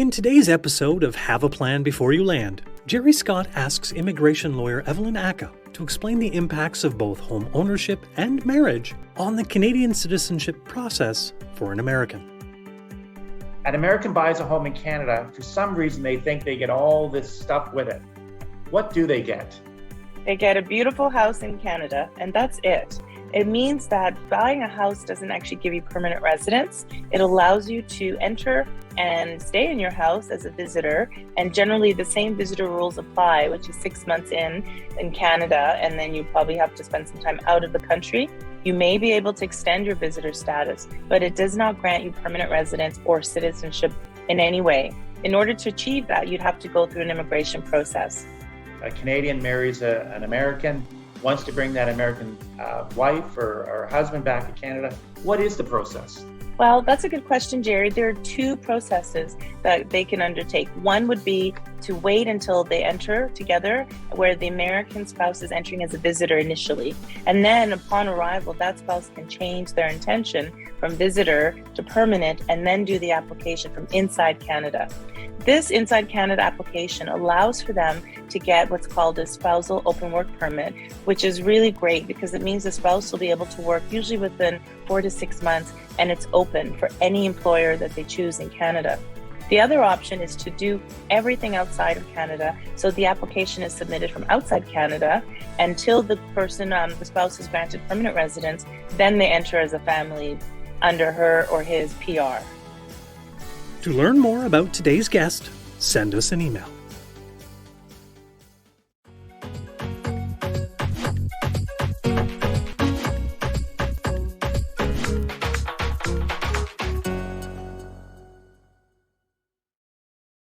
In today's episode of Have a Plan Before You Land, Gerry Scott asks immigration lawyer Evelyn Ackah to explain the impacts of both home ownership and marriage on the Canadian citizenship process for an American. An American buys a home in Canada. For some reason, they think they get all this stuff with it. What do they get? They get a beautiful house in Canada, and that's it. It means that buying a house doesn't actually give you permanent residence. It allows you to enter and stay in your house as a visitor, and generally the same visitor rules apply, which is 6 months in Canada, and then you probably have to spend some time out of the country. You may be able to extend your visitor status, but it does not grant you permanent residence or citizenship in any way. In order to achieve that, you'd have to go through an immigration process. A Canadian marries an American, wants to bring that American wife or husband back to Canada. What is the process? Well, that's a good question, Gerry. There are two processes that they can undertake. One would be to wait until they enter together, where the American spouse is entering as a visitor initially. And then upon arrival, that spouse can change their intention from visitor to permanent and then do the application from inside Canada. This Inside Canada application allows for them to get what's called a Spousal Open Work Permit, which is really great because it means the spouse will be able to work usually within 4 to 6 months, and it's open for any employer that they choose in Canada. The other option is to do everything outside of Canada. So the application is submitted from outside Canada until the person, the spouse is granted permanent residence, then they enter as a family under her or his PR. To learn more about today's guest, send us an email.